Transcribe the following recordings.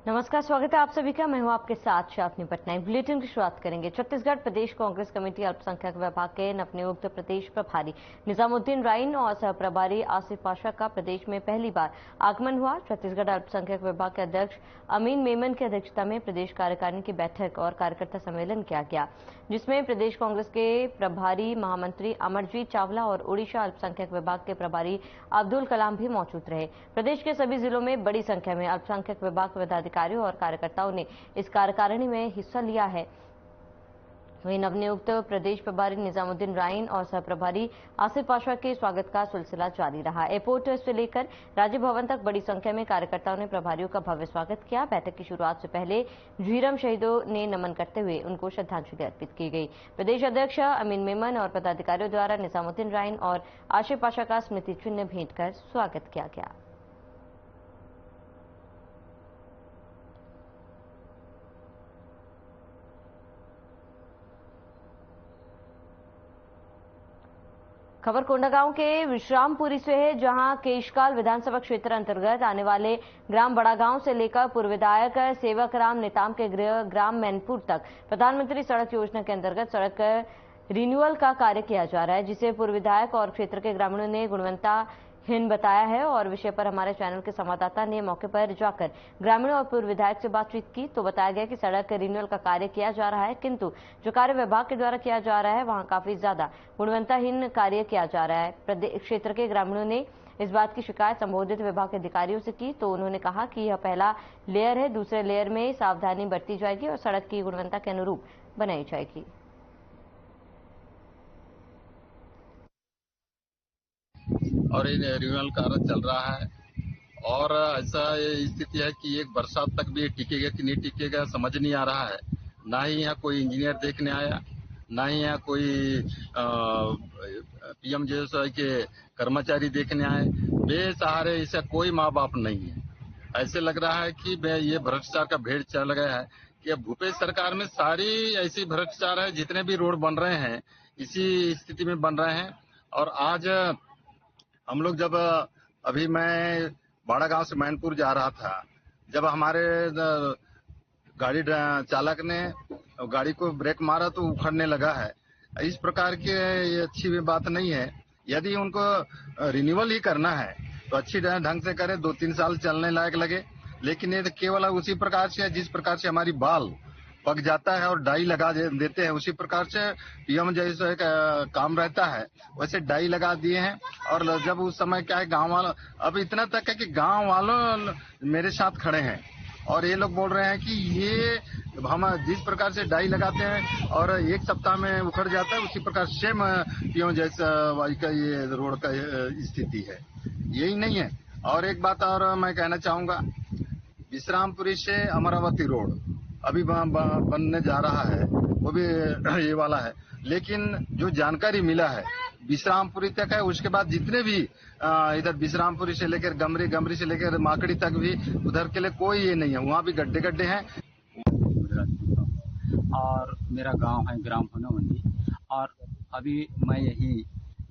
नमस्कार, स्वागत है आप सभी का। मैं हूं आपके साथ शाफनी पटनायक। बुलेटिन की शुरुआत करेंगे। छत्तीसगढ़ प्रदेश कांग्रेस कमेटी अल्पसंख्यक विभाग के नवनियुक्त प्रदेश प्रभारी निजामुद्दीन राइन और सह प्रभारी आसिफ पाशा का प्रदेश में पहली बार आगमन हुआ। छत्तीसगढ़ अल्पसंख्यक विभाग के अध्यक्ष अमीन मेमन की अध्यक्षता में प्रदेश कार्यकारिणी की बैठक और कार्यकर्ता सम्मेलन किया गया, जिसमें प्रदेश कांग्रेस के प्रभारी महामंत्री अमरजीत चावला और ओडिशा अल्पसंख्यक विभाग के प्रभारी अब्दुल कलाम भी मौजूद रहे। प्रदेश के सभी जिलों में बड़ी संख्या में अल्पसंख्यक विभाग के पदाधिकारियों और कार्यकर्ताओं ने इस कार्यकारिणी में हिस्सा लिया है। वहीं नवनियुक्त प्रदेश प्रभारी निजामुद्दीन राइन और सह प्रभारी आसिफ पाशा के स्वागत का सिलसिला जारी रहा। एयरपोर्ट से लेकर राज्य भवन तक बड़ी संख्या में कार्यकर्ताओं ने प्रभारियों का भव्य स्वागत किया। बैठक की शुरुआत से पहले झीरम शहीदों ने नमन करते हुए उनको श्रद्धांजलि अर्पित की गई। प्रदेश अध्यक्ष अमीन मेमन और पदाधिकारियों द्वारा निजामुद्दीन राइन और आसिफ पाशा का स्मृति चिन्ह भेंट कर स्वागत किया गया। खबर कोंडागांव के विश्रामपुरी से है, जहां केशकाल विधानसभा क्षेत्र अंतर्गत आने वाले ग्राम बड़ागांव से लेकर पूर्व विधायक सेवक राम नेताम के गृह ग्राम मैनपुर तक प्रधानमंत्री सड़क योजना के अंतर्गत सड़क रिन्यूअल का कार्य किया जा रहा है, जिसे पूर्व विधायक और क्षेत्र के ग्रामीणों ने गुणवत्ताहीन बताया है। और विषय पर हमारे चैनल के संवाददाता ने मौके पर जाकर ग्रामीणों और पूर्व विधायक से बातचीत की तो बताया गया कि सड़क रिन्यूअल का कार्य किया जा रहा है, किंतु जो कार्य विभाग के द्वारा किया जा रहा है वहां काफी ज्यादा गुणवत्ताहीन कार्य किया जा रहा है। प्रदेश क्षेत्र के ग्रामीणों ने इस बात की शिकायत संबंधित विभाग के अधिकारियों से की तो उन्होंने कहा कि यह पहला लेयर है, दूसरे लेयर में सावधानी बरती जाएगी और सड़क की गुणवत्ता के अनुरूप बनाई जाएगी। और ये रिन्यूअल कार्य चल रहा है और ऐसा स्थिति है कि एक बरसात तक भी टिकेगा कि नहीं टिकेगा समझ नहीं आ रहा है। ना ही यहाँ कोई इंजीनियर देखने आया, ना ही यहाँ कोई पीएमजीएसवाई के कर्मचारी देखने आए। बेसहारे ऐसा कोई माँ बाप नहीं है। ऐसे लग रहा है कि ये भ्रष्टाचार का भेड़ चल गया है कि अब भूपेश सरकार में सारी ऐसी भ्रष्टाचार है। जितने भी रोड बन रहे हैं इसी स्थिति में बन रहे हैं। और आज हम लोग जब अभी मैं बाड़ागांव से मैनपुर जा रहा था, जब हमारे गाड़ी चालक ने गाड़ी को ब्रेक मारा तो उखड़ने लगा है। इस प्रकार की ये अच्छी बात नहीं है। यदि उनको रिन्यूअल ही करना है तो अच्छी ढंग से करें, 2-3 साल चलने लायक लगे। लेकिन ये केवल उसी प्रकार से जिस प्रकार से हमारी बाल पक जाता है और डाई लगा देते हैं, उसी प्रकार से पीएम जैसे काम रहता है वैसे डाई लगा दिए हैं। और जब उस समय क्या है, गांव वालों अब इतना तक है कि गांव वालों मेरे साथ खड़े हैं और ये लोग बोल रहे हैं कि ये हम जिस प्रकार से डाई लगाते हैं और 1 सप्ताह में उखड़ जाता है, उसी प्रकार सेम पीएम जैसा वाई का ये रोड का स्थिति है। यही नहीं है। और एक बात और मैं कहना चाहूंगा, विश्रामपुरी से अमरावती रोड अभी बनने जा रहा है, वो भी ये वाला है। लेकिन जो जानकारी मिला है विश्रामपुरी तक है, उसके बाद जितने भी इधर विश्रामपुरी से लेकर गमरी से लेकर माकड़ी तक भी उधर के लिए कोई ये नहीं है। वहाँ भी गड्ढे हैं। और मेरा गांव है ग्राम होनावंडी और अभी मैं यही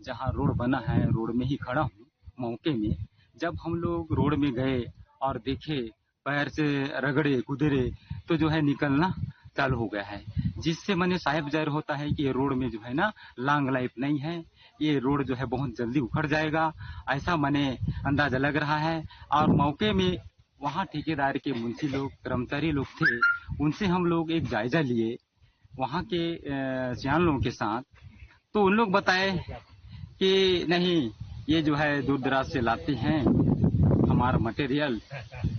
जहाँ रोड बना है रोड में ही खड़ा हूँ। मौके में जब हम लोग रोड में गए और देखे पैर से रगड़े कुदरे तो जो है निकलना चालू हो गया है, जिससे मैंने साहिब जाहिर होता है कि ये रोड में जो है ना लॉन्ग लाइफ नहीं है, ये रोड जो है बहुत जल्दी उखड़ जाएगा, ऐसा मैंने अंदाजा लग रहा है। और मौके में वहाँ ठेकेदार के मुंशी लोग कर्मचारी लोग थे, उनसे हम लोग एक जायजा लिए वहाँ के सियान लोगों के साथ। तो उन लोग बताए कि नहीं, ये जो है दूर दराज से लाते हैं हमारा मटेरियल,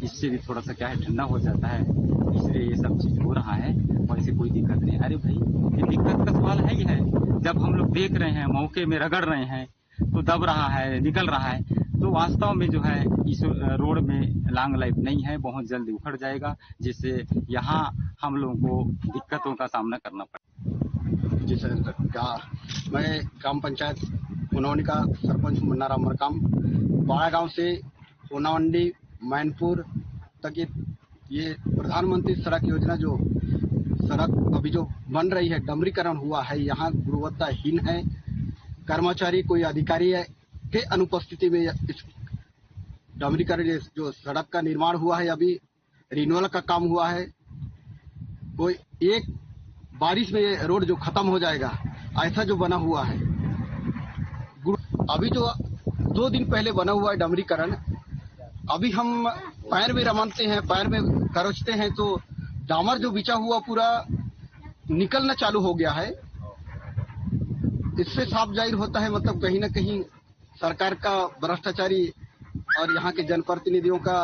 इससे भी थोड़ा सा क्या है ठंडा हो जाता है, इसलिए ये सब चीज हो रहा है, वैसे कोई दिक्कत नहीं। अरे भाई, ये दिक्कत का सवाल है ही है। जब हम लोग देख रहे हैं मौके में रगड़ रहे हैं तो दब रहा है, निकल रहा है, तो वास्तव में जो है इस रोड में लॉन्ग लाइफ नहीं है, बहुत जल्दी उखड़ जाएगा, जिससे यहाँ हम लोगों को दिक्कतों का सामना करना पड़ेगा। जी सर, मैं ग्राम पंचायत होनावंडी का सरपंच मुन्नाराम मरकाम। बाड़ागांव से होनावंडी मैनपुर तक ये प्रधानमंत्री सड़क योजना जो सड़क अभी जो बन रही है, डमरीकरण हुआ है, यहाँ गुणवत्ताहीन है। कर्मचारी कोई अधिकारी के अनुपस्थिति में इस डमरीकरण जो सड़क का निर्माण हुआ है अभी रिन्यूअल का काम हुआ है। कोई एक बारिश में ये रोड जो खत्म हो जाएगा ऐसा जो बना हुआ है। अभी जो 2 दिन पहले बना हुआ है डामरीकरण, अभी हम पैर में रमानते हैं, पैर में खरोचते हैं तो डामर जो बिछा हुआ पूरा निकलना चालू हो गया है। इससे साफ जाहिर होता है मतलब कहीं ना कहीं सरकार का भ्रष्टाचारी और यहाँ के जनप्रतिनिधियों का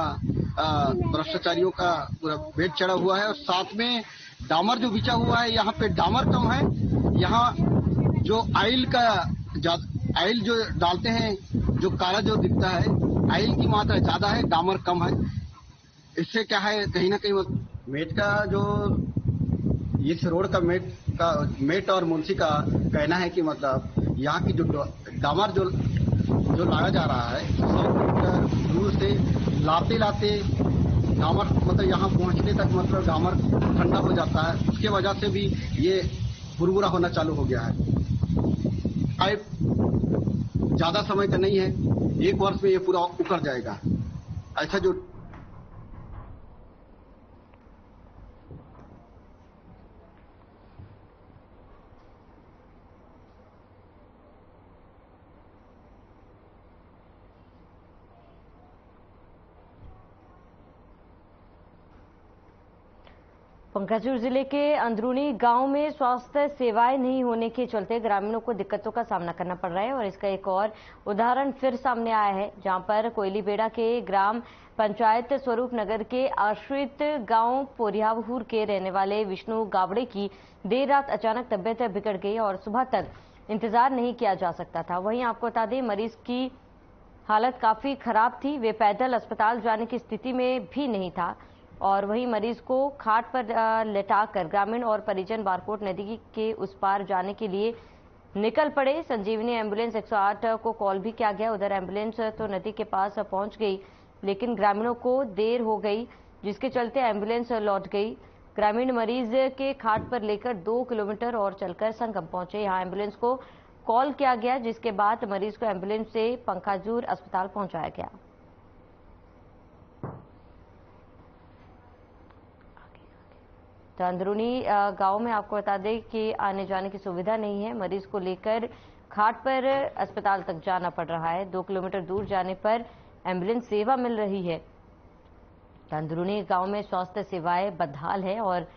भ्रष्टाचारियों का पूरा भेद चढ़ा हुआ है। और साथ में डामर जो बिछा हुआ है, यहाँ पे डामर कम है। यहाँ जो आयल जो डालते हैं, जो काला जो दिखता है, आयल की मात्रा ज्यादा है, डामर कम है। इससे क्या है कहीं ना कहीं मेट का जो इस रोड का मेट और मुंशी का कहना है कि मतलब यहाँ की जो डामर जो लाया जा रहा है 100 किलोमीटर दूर से लाते डामर मतलब यहाँ पहुँचने तक मतलब डामर ठंडा हो जाता है। उसके वजह से भी ये बुरबुरा होना चालू हो गया है। पाइप ज्यादा समय का नहीं है, 1 वर्ष में ये पूरा उखड़ जाएगा। ऐसा जो पंकाजूर जिले के अंदरूनी गांव में स्वास्थ्य सेवाएं नहीं होने के चलते ग्रामीणों को दिक्कतों का सामना करना पड़ रहा है और इसका एक और उदाहरण फिर सामने आया है, जहां पर कोयलीबेड़ा के ग्राम पंचायत स्वरूप नगर के आश्रित गांव पोरियावहूर के रहने वाले विष्णु गावड़े की देर रात अचानक तबियत बिगड़ गई और सुबह तक इंतजार नहीं किया जा सकता था। वहीं आपको बता दें, मरीज की हालत काफी खराब थी, वे पैदल अस्पताल जाने की स्थिति में भी नहीं था और वहीं मरीज को खाट पर लेटाकर ग्रामीण और परिजन बारकोट नदी के उस पार जाने के लिए निकल पड़े। संजीवनी एम्बुलेंस 108 को कॉल भी किया गया। उधर एम्बुलेंस तो नदी के पास पहुंच गई, लेकिन ग्रामीणों को देर हो गई, जिसके चलते एम्बुलेंस लौट गई। ग्रामीण मरीज के खाट पर लेकर 2 किलोमीटर और चलकर संगम पहुंचे। यहाँ एम्बुलेंस को कॉल किया गया, जिसके बाद मरीज को एम्बुलेंस से पंकाजूर अस्पताल पहुंचाया गया। तो अंदरूनी गांव में आपको बता दें कि आने जाने की सुविधा नहीं है। मरीज को लेकर खाट पर अस्पताल तक जाना पड़ रहा है। 2 किलोमीटर दूर जाने पर एम्बुलेंस सेवा मिल रही है। तो अंदरूनी गांव में स्वास्थ्य सेवाएं बदहाल है और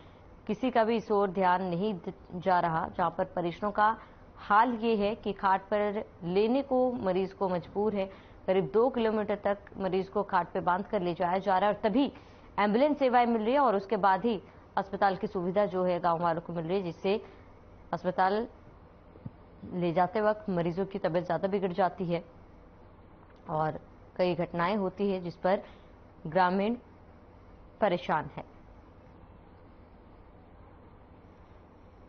किसी का भी इस ओर ध्यान नहीं जा रहा, जहां पर परिजनों का हाल ये है कि खाट पर लेने को मरीज को मजबूर है। करीब 2 किलोमीटर तक मरीज को खाट पर बांध कर ले जाया जा रहा है और तभी एम्बुलेंस सेवाएं मिल रही है और उसके बाद ही अस्पताल की सुविधा जो है गांव वालों को मिल रही है, जिससे अस्पताल ले जाते वक्त मरीजों की तबीयत ज्यादा बिगड़ जाती है और कई घटनाएं होती है जिस पर ग्रामीण परेशान है।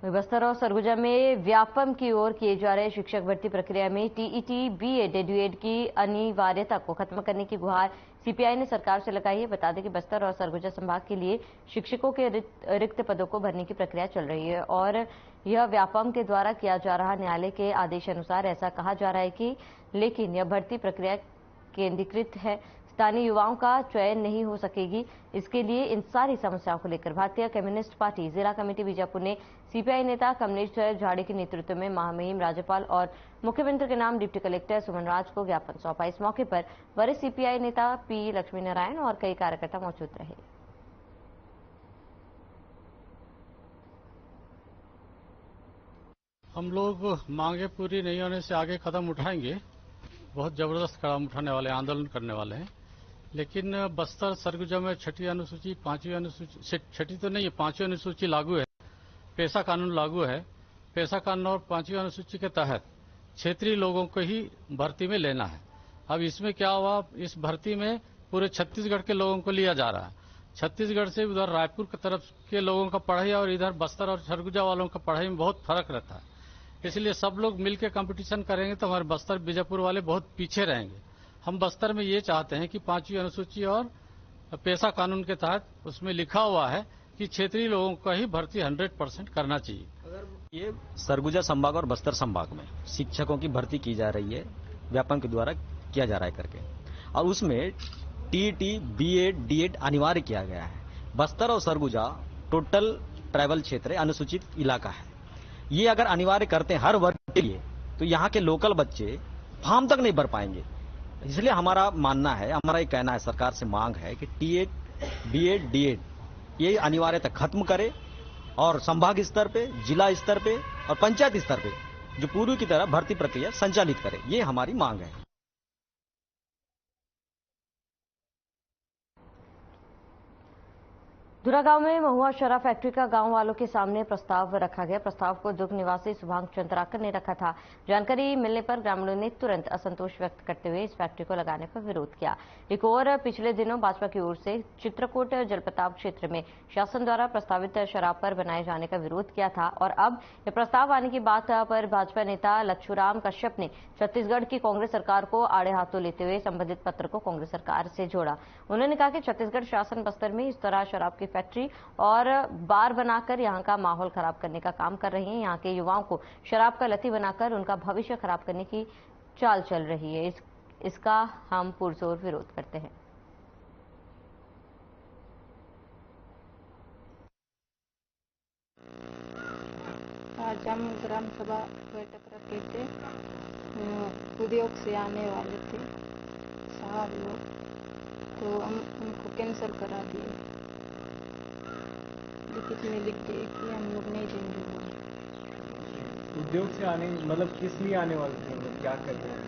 बस्तर और सरगुजा में व्यापम की ओर किए जा रहे शिक्षक भर्ती प्रक्रिया में टीईटी, बीएड, एडुएड की अनिवार्यता को खत्म करने की गुहार सीपीआई ने सरकार से लगाई है। बता दें कि बस्तर और सरगुजा संभाग के लिए शिक्षकों के रिक्त पदों को भरने की प्रक्रिया चल रही है और यह व्यापम के द्वारा किया जा रहा न्यायालय के आदेश अनुसार ऐसा कहा जा रहा है कि लेकिन यह भर्ती प्रक्रिया केंद्रीकृत है, स्थानीय युवाओं का चयन नहीं हो सकेगी। इसके लिए इन सारी समस्याओं को लेकर भारतीय कम्युनिस्ट पार्टी जिला कमेटी बीजापुर ने सीपीआई नेता कमलेश झाड़ी के नेतृत्व में महामहिम राज्यपाल और मुख्यमंत्री के नाम डिप्टी कलेक्टर सुमन राज को ज्ञापन सौंपा। इस मौके पर वरिष्ठ सीपीआई नेता पी लक्ष्मी नारायण और कई कार्यकर्ता मौजूद रहे। हम लोग मांगे पूरी नहीं होने से आगे कदम उठाएंगे, बहुत जबरदस्त कदम उठाने वाले, आंदोलन करने वाले हैं। लेकिन बस्तर सरगुजा में 6ठी अनुसूची, 5वीं अनुसूची, 6ठी तो नहीं है, 5वीं अनुसूची लागू है, पेशा कानून लागू है। पेशा कानून और 5वीं अनुसूची के तहत क्षेत्रीय लोगों को ही भर्ती में लेना है। अब इसमें क्या हुआ, इस भर्ती में पूरे छत्तीसगढ़ के लोगों को लिया जा रहा है। छत्तीसगढ़ से उधर रायपुर की तरफ के लोगों का पढ़ाई और इधर बस्तर और सरगुजा वालों का पढ़ाई में बहुत फर्क रहता है। इसलिए सब लोग मिलकर कंपटीशन करेंगे तो हमारे बस्तर बीजापुर वाले बहुत पीछे रहेंगे। हम बस्तर में ये चाहते हैं कि 5वीं अनुसूची और पेशा कानून के तहत उसमें लिखा हुआ है कि क्षेत्रीय लोगों का ही भर्ती 100% करना चाहिए। अगर ये सरगुजा संभाग और बस्तर संभाग में शिक्षकों की भर्ती की जा रही है, व्यापम के द्वारा किया जा रहा है करके, और उसमें टीईटी, बीएड, डीएड अनिवार्य किया गया है। बस्तर और सरगुजा टोटल ट्राइबल क्षेत्र है, अनुसूचित इलाका है। ये अगर अनिवार्य करते हैं हर वर्ग के लिए, तो यहाँ के लोकल बच्चे फार्म तक नहीं भर पाएंगे। इसलिए हमारा मानना है, हमारा ये कहना है, सरकार से मांग है कि टीएड, बीएड, डीएड ये अनिवार्यता खत्म करे और संभाग स्तर पे, जिला स्तर पे और पंचायत स्तर पे जो पूर्व की तरह भर्ती प्रक्रिया संचालित करे। ये हमारी मांग है। धुरा गांव में महुआ शराब फैक्ट्री का गांव वालों के सामने प्रस्ताव रखा गया। प्रस्ताव को दुर्ग निवासी शुभांग चंद्राकर ने रखा था। जानकारी मिलने पर ग्रामीणों ने तुरंत असंतोष व्यक्त करते हुए इस फैक्ट्री को लगाने का विरोध किया। एक और पिछले दिनों भाजपा की ओर से चित्रकूट जलप्रताप क्षेत्र में शासन द्वारा प्रस्तावित शराब पर बनाए जाने का विरोध किया था और अब यह प्रस्ताव आने की बात पर भाजपा नेता लच्छूराम कश्यप ने छत्तीसगढ़ की कांग्रेस सरकार को आड़े हाथों लेते हुए संबंधित पत्र को कांग्रेस सरकार से जोड़ा। उन्होंने कहा कि छत्तीसगढ़ शासन बस्तर में इस तरह शराब की फैक्ट्री और बार बनाकर यहां का माहौल खराब करने का काम कर रही है। यहां के युवाओं को शराब का लती बनाकर उनका भविष्य खराब करने की चाल चल रही है। इसका हम पुरजोर विरोध करते हैं। आज हम ग्राम सभा बैठक रखे थे, उद्योग से आने वाले थे साहब लोग, तो हम उनको कैंसिल करा दिए। लिखित में लिख दिए कि हम लोग नहीं देंगे। उद्योग से आने मतलब किस लिए आने वाले थे, मतलब क्या कर रहे हैं?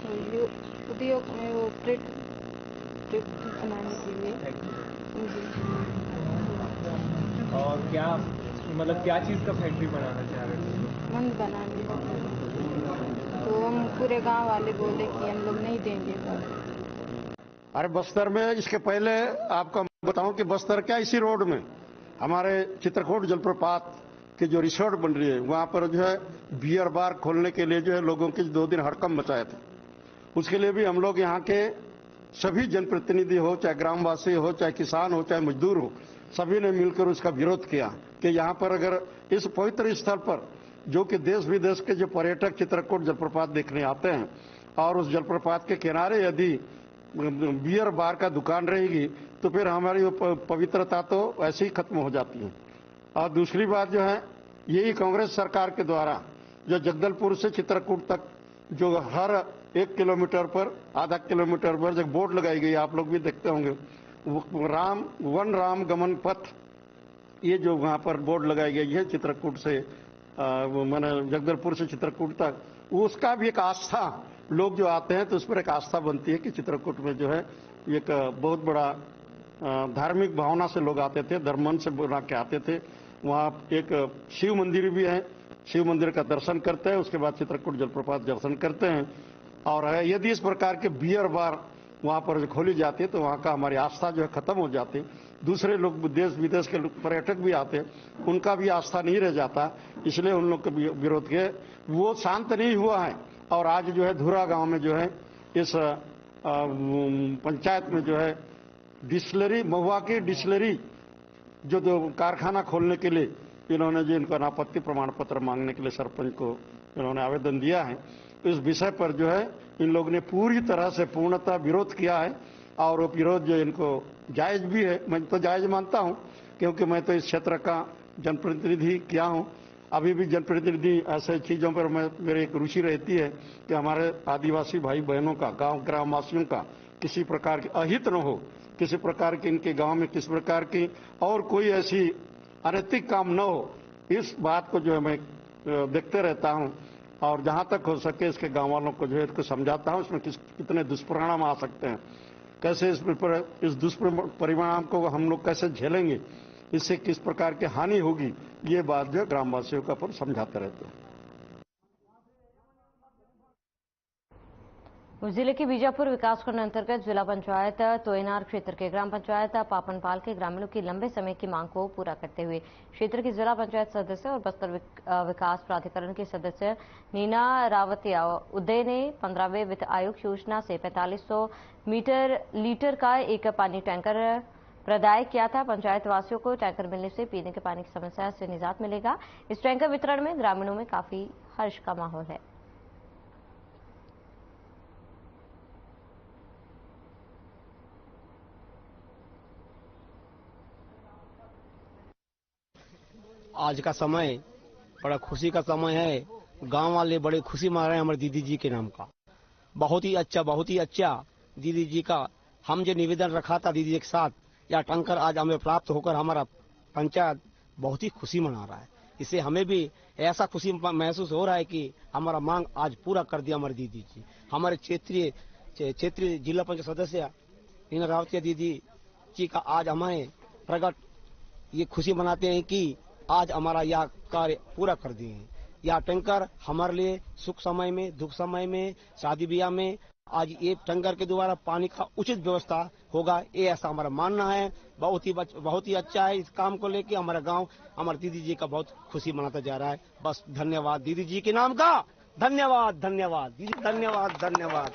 तो उद्योग में वो प्लेट बनाने के लिए। और क्या मतलब क्या चीज़ का फैक्ट्री बनाना चाह रहे थे? मंद बनाने का। तो हम पूरे गांव वाले बोले कि हम लोग नहीं देंगे। अरे बस्तर में इसके पहले आपको बताऊं कि बस्तर क्या इसी रोड में हमारे चित्रकूट जलप्रपात की जो रिसोर्ट बन रही है, वहां पर जो है बियर बार खोलने के लिए जो है लोगों की 2 दिन हड़कंप मचाए थे। उसके लिए भी हम लोग यहाँ के सभी जनप्रतिनिधि हो, चाहे ग्रामवासी हो, चाहे किसान हो, चाहे मजदूर हो, सभी ने मिलकर उसका विरोध किया कि यहाँ पर अगर इस पवित्र स्थल पर जो कि देश विदेश के जो पर्यटक चित्रकूट जलप्रपात देखने आते हैं और उस जलप्रपात के किनारे यदि बियर बार का दुकान रहेगी तो फिर हमारी वो पवित्रता तो ऐसे ही खत्म हो जाती है। और दूसरी बात जो है, यही कांग्रेस सरकार के द्वारा जो जगदलपुर से चित्रकूट तक जो हर 1 किलोमीटर पर, आधा किलोमीटर पर जो बोर्ड लगाई गई, आप लोग भी देखते होंगे, वन राम गमन पथ, ये जो वहां पर बोर्ड लगाई गई है चित्रकूट से मैंने जगदलपुर से चित्रकूट तक, उसका भी एक आस्था, लोग जो आते हैं तो उस पर एक आस्था बनती है कि चित्रकूट में जो है एक बहुत बड़ा धार्मिक भावना से लोग आते थे, धर्म से बना के आते थे। वहाँ एक शिव मंदिर भी है, शिव मंदिर का दर्शन करते हैं, उसके बाद चित्रकूट जलप्रपात दर्शन करते हैं। और यदि इस प्रकार के बियर बार वहाँ पर खोली जाती है तो वहाँ का हमारी आस्था जो है खत्म हो जाती है। दूसरे लोग, देश विदेश के पर्यटक भी आते हैं, उनका भी आस्था नहीं रह जाता, इसलिए उन लोग के विरोध के वो शांत नहीं हुआ है। और आज जो है धुरा गांव में जो है इस पंचायत में जो है डिस्टिलरी, महुआ की डिस्टिलरी जो कारखाना खोलने के लिए इन्होंने जो इनको अनापत्ति प्रमाण पत्र मांगने के लिए सरपंच को इन्होंने आवेदन दिया है, इस विषय पर जो है इन लोगों ने पूरी तरह से पूर्णतः विरोध किया है। और वो विरोध जो इनको जायज भी है, मैं तो जायज मानता हूं, क्योंकि मैं तो इस क्षेत्र का जनप्रतिनिधि किया हूं। अभी भी जनप्रतिनिधि ऐसे चीजों पर मेरी एक रुचि रहती है कि हमारे आदिवासी भाई बहनों का, गांव ग्रामवासियों का किसी प्रकार की अहित न हो, किसी प्रकार की इनके गांव में किसी प्रकार की और कोई ऐसी अनैतिक काम न हो, इस बात को जो है मैं देखते रहता हूं। और जहां तक हो सके इसके गांव वालों को जो है इसको समझाता हूं इसमें कितने दुष्परिणाम आ सकते हैं, कैसे इस दुष्परिणाम को हम लोग कैसे झेलेंगे, इससे किस प्रकार की हानि होगी, ये बात जो ग्रामवासियों का पर समझाते रहते हैं। जिले के बीजापुर विकासखंड अंतर्गत जिला पंचायत तोयनार क्षेत्र के ग्राम पंचायत पापनपाल के ग्रामीणों की लंबे समय की मांग को पूरा करते हुए क्षेत्र की जिला पंचायत सदस्य और बस्तर विकास प्राधिकरण की सदस्य नीना रावतिया उदय ने 15वें वित्त आयोग योजना से 4500 लीटर का एक पानी टैंकर प्रदाय किया था। पंचायत वासियों को टैंकर मिलने से पीने के पानी की समस्या से निजात मिलेगा। इस टैंकर वितरण में ग्रामीणों में काफी हर्ष का माहौल है। आज का समय बड़ा खुशी का समय है। गांव वाले बड़े खुशी मना रहे हैं हमारे दीदी जी के नाम का। बहुत ही अच्छा दीदी जी का हम जो निवेदन रखा था दीदी जी के साथ, या टैंकर आज हमें प्राप्त होकर हमारा पंचायत बहुत ही खुशी मना रहा है। इससे हमें भी ऐसा खुशी महसूस हो रहा है कि हमारा मांग आज पूरा कर दिया हमारी दीदी जी। हमारे क्षेत्रीय जिला पंचायत सदस्य नीना रावतिया दीदी जी का आज हमें प्रकट ये खुशी मनाते हैं कि आज हमारा यह कार्य पूरा कर दिए हैं। यह टैंकर हमारे लिए सुख समय में, दुख समय में, शादी ब्याह में आज ये टैंकर के द्वारा पानी का उचित व्यवस्था होगा, ये ऐसा हमारा मानना है। बहुत ही अच्छा है। इस काम को लेके हमारा गांव हमारे दीदी जी का बहुत खुशी मनाता जा रहा है। बस धन्यवाद दीदी जी के नाम का। धन्यवाद दीदी, धन्यवाद।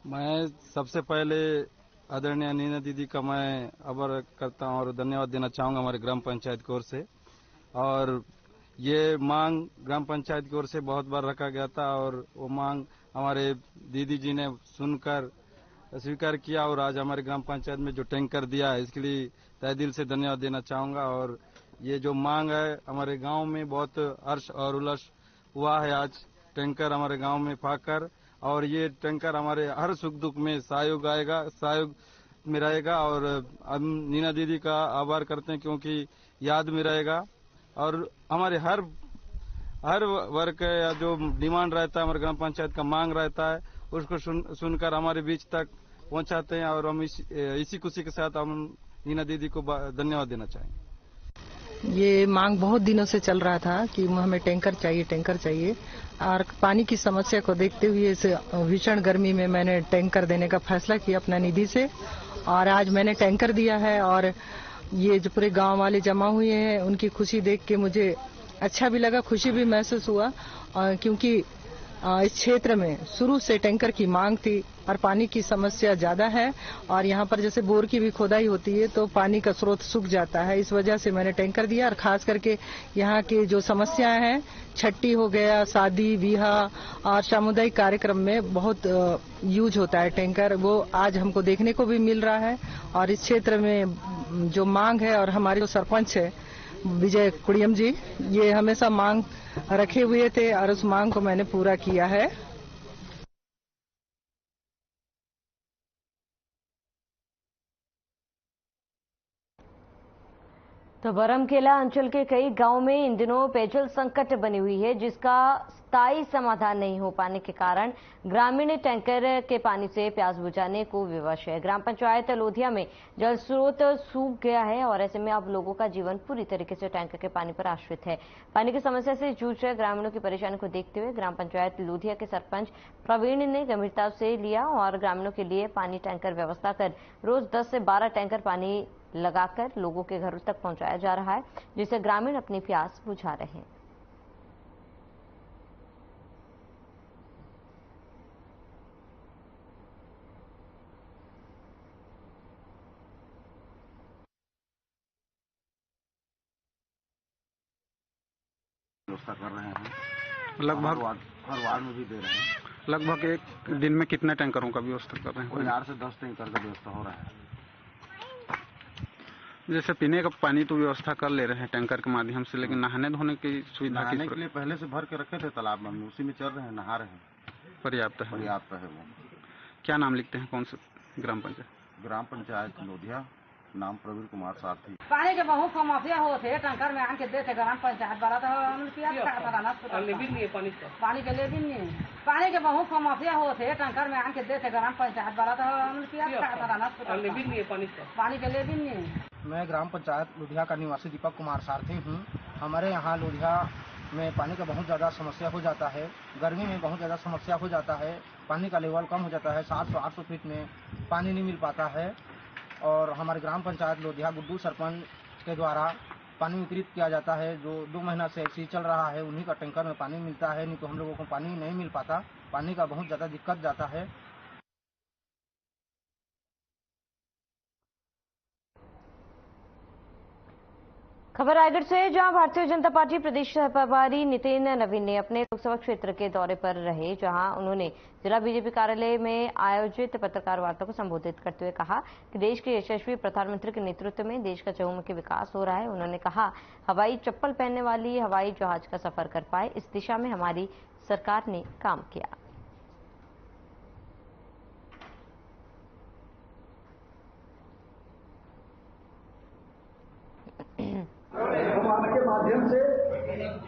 मैं सबसे पहले आदरणीय नीना दीदी का मैं आभार करता हूं और धन्यवाद देना चाहूंगा हमारे ग्राम पंचायत की ओर से। और ये मांग ग्राम पंचायत की ओर से बहुत बार रखा गया था और वो मांग हमारे दीदी जी ने सुनकर स्वीकार किया और आज हमारे ग्राम पंचायत में जो टैंकर दिया है इसके लिए तहे दिल से धन्यवाद देना चाहूंगा। और ये जो मांग है हमारे गांव में बहुत हर्ष और उल्लास हुआ है आज टैंकर हमारे गांव में पाकर। और ये टैंकर हमारे हर सुख दुख में सहयोग में रहेगा और हम नीना दीदी का आभार करते हैं क्योंकि याद में रहेगा। और हमारे हर वर्ग या जो डिमांड रहता है हमारे ग्राम पंचायत का मांग रहता है उसको सुनकर हमारे बीच तक पहुंचाते हैं और हम इसी खुशी के साथ हम नीना दीदी को धन्यवाद देना चाहेंगे। ये मांग बहुत दिनों से चल रहा था कि हमें टैंकर चाहिए और पानी की समस्या को देखते हुए इस भीषण गर्मी में मैंने टैंकर देने का फैसला किया अपना निधि से और आज मैंने टैंकर दिया है। और ये जो पूरे गांव वाले जमा हुए हैं उनकी खुशी देख के मुझे अच्छा भी लगा, खुशी भी महसूस हुआ क्योंकि इस क्षेत्र में शुरू से टैंकर की मांग थी और पानी की समस्या ज्यादा है और यहाँ पर जैसे बोर की भी खोदाई होती है तो पानी का स्रोत सूख जाता है। इस वजह से मैंने टैंकर दिया और खास करके यहाँ की जो समस्याएं हैं, छठी हो गया, शादी ब्याह और सामुदायिक कार्यक्रम में बहुत यूज होता है टैंकर, वो आज हमको देखने को भी मिल रहा है। और इस क्षेत्र में जो मांग है और हमारे जो सरपंच है विजय कुड़ियम जी, ये हमेशा मांग रखे हुए थे और उस मांग को मैंने पूरा किया है। तो बरमकेला अंचल के कई गांवों में इन दिनों पेयजल संकट बनी हुई है, जिसका स्थायी समाधान नहीं हो पाने के कारण ग्रामीण टैंकर के पानी से प्यास बुझाने को विवश है। ग्राम पंचायत लोधिया में जल स्रोत सूख गया है और ऐसे में अब लोगों का जीवन पूरी तरीके से टैंकर के पानी पर आश्रित है। पानी की समस्या से जूझ रहे ग्रामीणों की परेशानी को देखते हुए ग्राम पंचायत लोधिया के सरपंच प्रवीण ने गंभीरता से लिया और ग्रामीणों के लिए पानी टैंकर व्यवस्था कर रोज 10 से 12 टैंकर पानी लगाकर लोगों के घरों तक पहुंचाया जा रहा है, जिससे ग्रामीण अपनी प्यास बुझा रहे हैं। व्यवस्था कर रहे हैं, लगभग हर वार्ड में भी दे रहे हैं। लगभग एक दिन में कितने टैंकरों का व्यवस्था कर रहे हैं? 8 से 10 टैंकर का व्यवस्था हो रहा है। जैसे पीने का पानी तो व्यवस्था कर ले रहे हैं टैंकर के माध्यम से, लेकिन नहाने धोने की सुविधा नहाने के लिए पहले से भर के रखे थे तालाब में, उसी में चल रहे हैं, नहा रहे हैं। पर्याप्त है वो। क्या नाम लिखते हैं? कौन से ग्राम पंचायत लोधिया, नाम प्रवीण कुमार सारथी। पानी के बहुत समस्या होते टैंकर में आके देते ग्राम पंचायत वाला तो पानी के ले दिन पानी के बहुत समस्या होते टैंकर में आके देते ग्राम पंचायत वाला तो पानी के ले दिन। मैं ग्राम पंचायत लोधिया का निवासी दीपक कुमार सारथी हूँ। हमारे यहाँ लोधिया में पानी का बहुत ज़्यादा समस्या हो जाता है, गर्मी में बहुत ज़्यादा समस्या हो जाता है, पानी का लेवल कम हो जाता है, 700-800 फीट में पानी नहीं मिल पाता है। और हमारे ग्राम पंचायत लोधिया गुड्डू सरपंच के द्वारा पानी वितरित किया जाता है, जो 2 महीना से ऐसे ही चल रहा है। उन्हीं का टैंकर में पानी मिलता है, नहीं तो हम लोगों को पानी नहीं मिल पाता, पानी का बहुत ज़्यादा दिक्कत जाता है। खबर रायगढ़ से, जहां भारतीय जनता पार्टी प्रदेश प्रभारी नितिन नवीन ने अपने लोकसभा क्षेत्र के दौरे पर रहे, जहां उन्होंने जिला बीजेपी कार्यालय में आयोजित पत्रकार वार्ता को संबोधित करते हुए कहा कि देश के यशस्वी प्रधानमंत्री के नेतृत्व में देश का चहुमुखी विकास हो रहा है। उन्होंने कहा, हवाई चप्पल पहनने वाली हवाई जहाज का सफर कर पाए, इस दिशा में हमारी सरकार ने काम किया। हम आपके माध्यम से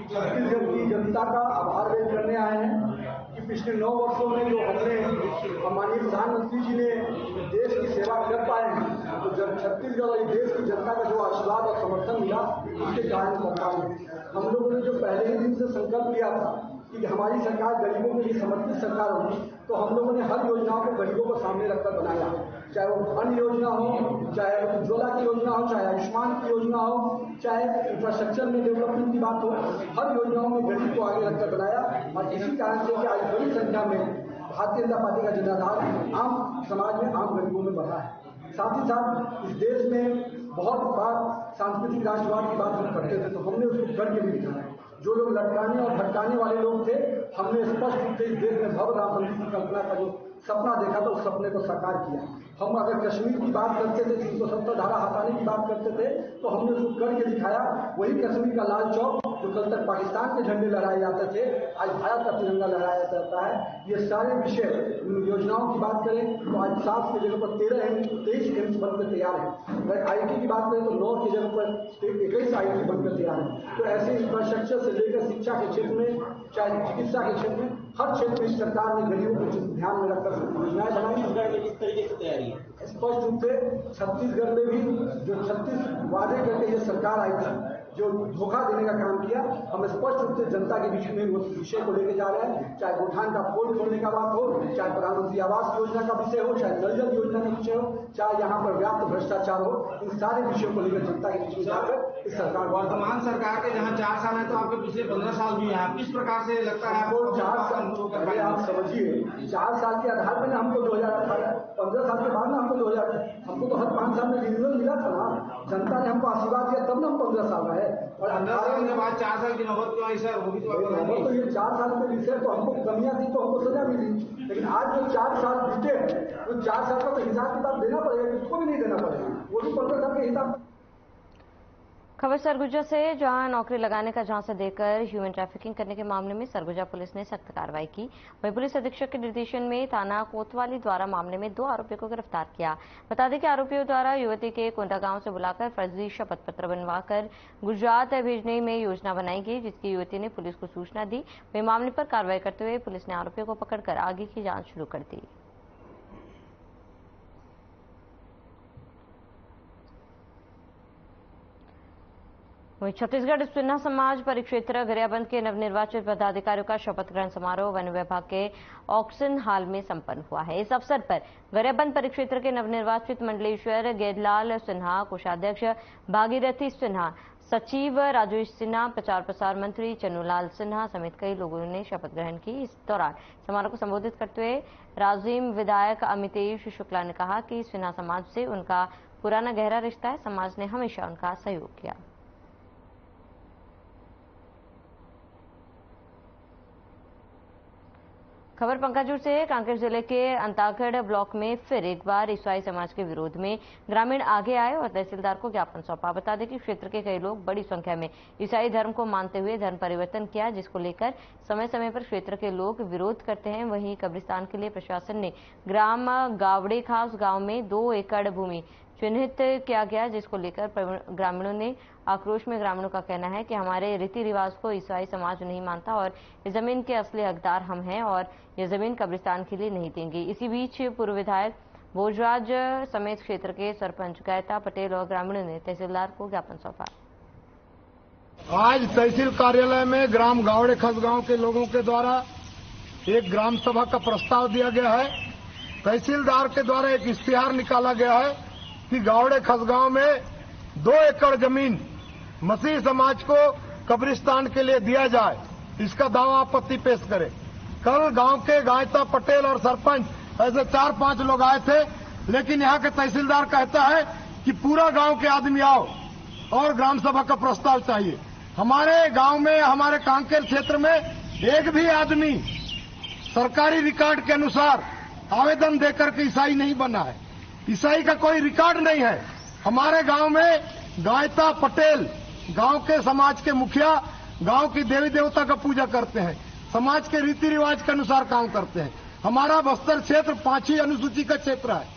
छत्तीसगढ़ की जनता का आभार व्यक्त करने आए हैं कि पिछले 9 वर्षों में जो हमने माननीय प्रधानमंत्री जी ने देश की सेवा कर पाए हैं, तो जब छत्तीसगढ़ और देश की जनता का जो आशीर्वाद और समर्थन मिला, उसके कारण कर पाए। हम लोगों ने जो पहले ही दिन से संकल्प लिया था कि हमारी सरकार गरीबों के लिए समर्पित सरकार होगी, तो हम लोगों ने हर योजनाओं को गरीबों को सामने रखकर बनाया, चाहे वो अन्न योजना हो, चाहे उज्ज्वला की योजना हो, चाहे आयुष्मान की योजना हो, चाहे इंफ्रास्ट्रक्चर में डेवलपमेंट की बात हो, हर योजनाओं में गरीब को आगे रखकर बनाया। और इसी कारण से कि आज बड़ी संख्या में भारतीय जनता पार्टी का जनाधार आम समाज में, आम गरीबों में बढ़ा है। साथ ही साथ इस देश में बहुत बार सांस्कृतिक राष्ट्रवाद की बात हम करते थे, तो हमने उसको करके भी दिखाया। जो लोग लटकाने और भटकाने वाले लोग थे, हमने स्पष्ट रूप से इस देश में भव्य राम मंदिर की कल्पना का जो सपना देखा था, उस सपने को साकार किया। हम अगर कश्मीर की बात करते थे, 370 धारा हटाने की बात करते थे, तो हमने उसको करके दिखाया। वही कश्मीर का लाल चौक जो कल तक पाकिस्तान के झंडे लहराए जाते थे, आज भारत का तिरंगा लहराया जाता है। ये सारे विषय योजनाओं की बात करें तो आज 7 की जगह पर 23 एम्स बनकर तैयार है। अगर IT की बात करें तो 9 की जगह पर 21 IT बनकर तैयार है। तो ऐसे इंफ्रास्ट्रक्चर से लेकर शिक्षा के क्षेत्र में, चाहे चिकित्सा के क्षेत्र में, हर क्षेत्र में सरकार ने गरीबों को ध्यान में रखकर योजनाएं बनाई। किस तरीके से तैयारी है? स्पष्ट रूप से छत्तीसगढ़ में भी जो 36 वादे करके ये सरकार आई थी, जो धोखा देने का काम किया, हम स्पष्ट रूप से जनता के बीच में उस विषय को लेकर जा रहे हैं। चाहे गोठान का पोल खोलने का बात हो, चाहे प्रधानमंत्री आवास योजना का विषय हो, चाहे जल जल योजना का विषय हो, चाहे यहाँ पर व्याप्त भ्रष्टाचार हो, इन सारे विषयों को लेकर जनता के बीच में जाकर इस सरकार, वर्तमान सरकार के जहाँ 4 साल है, तो आपके पिछले 15 साल भी है, किस प्रकार से लगता है आपको? 4 साल आप समझिए, 4 साल के आधार पर हमको 2018, 15 साल के बाद ना हमको 2000, हमको तो हर 5 साल में रिन्यूअल मिला था ना। जनता ने हमको आशीर्वाद दिया, तब ना हम 15 साल रहे। और 15 साल के बाद 4 साल की नौबत क्यों आई सर? वो भी तो ये 4 साल के विषय तो हमको कमियां थी, तो हमको सजा मिली। लेकिन आज जो 4 साल बीते, तो 4 साल का तो हिसाब किताब देना पड़ेगा, किसको भी नहीं देना पड़ेगा, वो भी 15 साल के हिसाब। खबर सरगुजा से, जहां नौकरी लगाने का झांसा देकर ह्यूमन ट्रैफिकिंग करने के मामले में सरगुजा पुलिस ने सख्त कार्रवाई की। वहीं पुलिस अधीक्षक के निर्देशन में थाना कोतवाली द्वारा मामले में 2 आरोपियों को गिरफ्तार किया। बता दें कि आरोपियों द्वारा युवती के कोंडा गांव से बुलाकर फर्जी शपथ पत्र बनवाकर गुजरात भेजने में योजना बनाई गई, जिसकी युवती ने पुलिस को सूचना दी। वहीं मामले पर कार्रवाई करते हुए पुलिस ने आरोपियों को पकड़कर आगे की जांच शुरू कर दी। वहीं छत्तीसगढ़ सिन्हा समाज परिक्षेत्र गरियाबंद के नवनिर्वाचित पदाधिकारियों का शपथ ग्रहण समारोह वन विभाग के ऑक्सन हॉल में संपन्न हुआ है। इस अवसर पर गरियाबंद परिक्षेत्र के नवनिर्वाचित मंडलेश्वर गेदलाल सिन्हा, कोषाध्यक्ष भागीरथी सिन्हा, सचिव राजेश सिन्हा, प्रचार प्रसार मंत्री चन्नूलाल सिन्हा समेत कई लोगों ने शपथ ग्रहण की। इस दौरान समारोह को संबोधित करते हुए राजिम विधायक अमितेश शुक्ला ने कहा कि सिन्हा समाज से उनका पुराना गहरा रिश्ता है, समाज ने हमेशा उनका सहयोग किया। खबर पंकाजूर से, कांकेर जिले के अंतागढ़ ब्लॉक में फिर एक बार ईसाई समाज के विरोध में ग्रामीण आगे आए और तहसीलदार को ज्ञापन सौंपा। बता दें कि क्षेत्र के कई लोग बड़ी संख्या में ईसाई धर्म को मानते हुए धर्म परिवर्तन किया, जिसको लेकर समय समय पर क्षेत्र के लोग विरोध करते हैं। वहीं कब्रिस्तान के लिए प्रशासन ने ग्राम गावड़े खास गांव में 2 एकड़ भूमि चिन्हित किया गया, जिसको लेकर ग्रामीणों ने आक्रोश में ग्रामीणों का कहना है कि हमारे रीति रिवाज को ईसाई समाज नहीं मानता और इस जमीन के असली हकदार हम हैं और ये जमीन कब्रिस्तान के लिए नहीं देंगे। इसी बीच पूर्व विधायक भोजराज समेत क्षेत्र के सरपंच गायता पटेल और ग्रामीणों ने तहसीलदार को ज्ञापन सौंपा। आज तहसील कार्यालय में ग्राम गावड़े खसगांव के लोगों के द्वारा एक ग्राम सभा का प्रस्ताव दिया गया है। तहसीलदार के द्वारा एक इश्तिहार निकाला गया है कि गावड़े खसगांव में 2 एकड़ जमीन मसीह समाज को कब्रिस्तान के लिए दिया जाए, इसका दावा आपत्ति पेश करें। कल गांव के गायता पटेल और सरपंच ऐसे 4-5 लोग आए थे, लेकिन यहां के तहसीलदार कहता है कि पूरा गांव के आदमी आओ, और ग्राम सभा का प्रस्ताव चाहिए। हमारे गांव में, हमारे कांकेर क्षेत्र में एक भी आदमी सरकारी रिकॉर्ड के अनुसार आवेदन देकर के ईसाई नहीं बना है। ईसाई का कोई रिकॉर्ड नहीं है। हमारे गांव में गायता पटेल गांव के समाज के मुखिया गांव की देवी देवता का पूजा करते हैं, समाज के रीति रिवाज के अनुसार काम करते हैं। हमारा बस्तर क्षेत्र 5वीं अनुसूची का क्षेत्र है।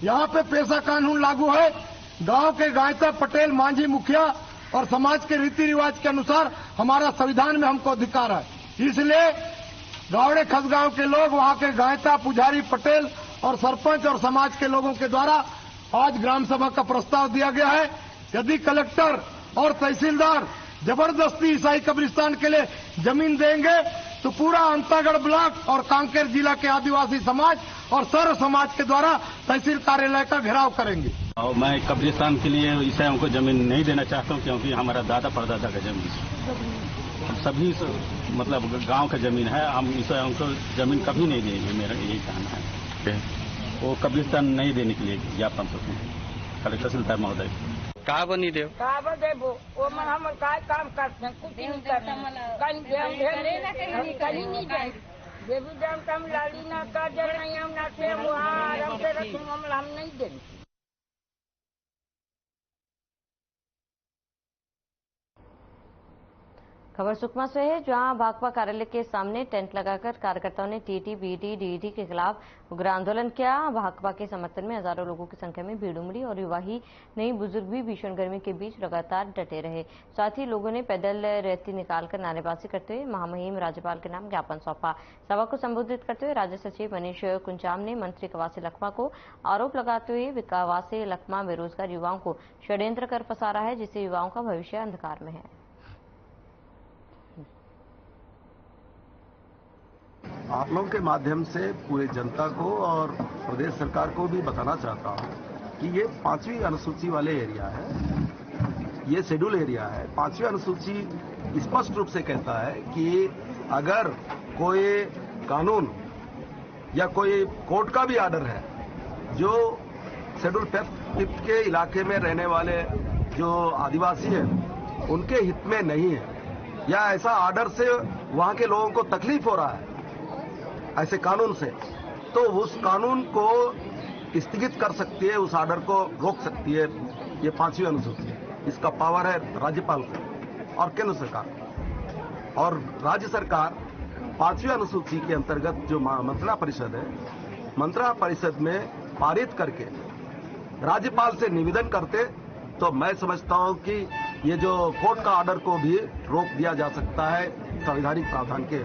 यहाँ पे पेशा कानून लागू है। गांव के गायता पटेल मांझी मुखिया और समाज के रीति रिवाज के अनुसार हमारा संविधान में हमको अधिकार है। इसलिए गावड़े खसगांव के लोग, वहां के गायता पुजारी पटेल और सरपंच और समाज के लोगों के द्वारा आज ग्राम सभा का प्रस्ताव दिया गया है। यदि कलेक्टर और तहसीलदार जबरदस्ती ईसाई कब्रिस्तान के लिए जमीन देंगे तो पूरा अंतागढ़ ब्लॉक और कांकेर जिला के आदिवासी समाज और सर्व समाज के द्वारा तहसील कार्यालय का घेराव करेंगे। और मैं कब्रिस्तान के लिए ईसाइयों को जमीन नहीं देना चाहता हूँ, क्योंकि हमारा दादा परदादा का जमीन हम सभी मतलब गांव का जमीन है। हम ईसाइयों को जमीन कभी नहीं देंगे, मेरा यही कहना है। वो कब्रिस्तान नहीं देने के लिए ज्ञापन कलेक्टर तहसीलदार महोदय का बनी देव का देबो वो मन हम काय काम करते हैं, कुछ नहीं करते कहीं नहीं जाए देवी देवता हम लाली ना काजल नहीं हम नाचे हम से रखेंगे हम नहीं देंगे। खबर सुकमा से है, जहां भाकपा कार्यालय के सामने टेंट लगाकर कार्यकर्ताओं ने टीटी, बीटी, डीईटी के खिलाफ उग्र आंदोलन किया। भाकपा के समर्थन में हजारों लोगों की संख्या में भीड़ उमड़ी और युवा ही नहीं बुजुर्ग भी भीषण गर्मी के बीच लगातार डटे रहे। साथ ही लोगों ने पैदल रैली निकालकर नारेबाजी करते हुए महामहिम राज्यपाल के नाम ज्ञापन सौंपा। सभा को संबोधित करते हुए राज्य सचिव मनीष कुंचाम ने मंत्री कवासी लखमा को आरोप लगाते हुए कवासी लखमा बेरोजगार युवाओं को षड्यंत्र कर फंसा रहा है, जिससे युवाओं का भविष्य अंधकार में है। आप लोगों के माध्यम से पूरे जनता को और प्रदेश सरकार को भी बताना चाहता हूं कि ये 5वीं अनुसूची वाले एरिया है, ये शेड्यूल एरिया है। 5वीं अनुसूची स्पष्ट रूप से कहता है कि अगर कोई कानून या कोई कोर्ट का भी ऑर्डर है जो शेड्यूल 5 के इलाके में रहने वाले जो आदिवासी हैं उनके हित में नहीं है, या ऐसा ऑर्डर से वहां के लोगों को तकलीफ हो रहा है ऐसे कानून से, तो उस कानून को स्थगित कर सकती है, उस ऑर्डर को रोक सकती है ये 5वीं अनुसूची। इसका पावर है राज्यपाल को और केंद्र सरकार। और राज्य सरकार 5वीं अनुसूची के अंतर्गत जो मंत्रणा परिषद है, मंत्रणा परिषद में पारित करके राज्यपाल से निवेदन करते तो मैं समझता हूं कि ये जो कोर्ट का ऑर्डर को भी रोक दिया जा सकता है संवैधानिक प्रावधान के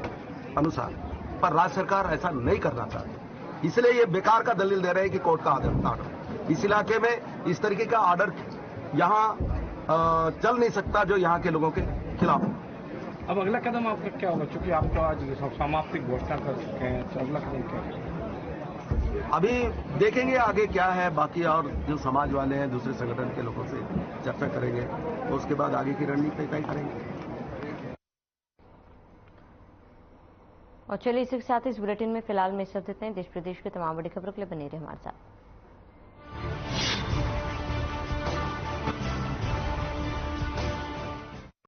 अनुसार। पर राज्य सरकार ऐसा नहीं करना चाहती, इसलिए ये बेकार का दलील दे रहे हैं कि कोर्ट का ऑर्डर। इस इलाके में इस तरीके का ऑर्डर यहाँ चल नहीं सकता जो यहाँ के लोगों के खिलाफ। अब अगला कदम आपका क्या होगा, चूंकि आप तो आज समाप्ति घोषणा कर चुके हैं, तो अगला कदम क्या है? अभी देखेंगे आगे क्या है। बाकी और जो समाज वाले हैं, दूसरे संगठन के लोगों से चर्चा करेंगे, तो उसके बाद आगे की रणनीति तय करेंगे। और चलिए इसी के साथ इस बुलेटिन में फिलहाल में सब देते हैं। देश प्रदेश की तमाम बड़ी खबरों के लिए बने रहे हमारे साथ।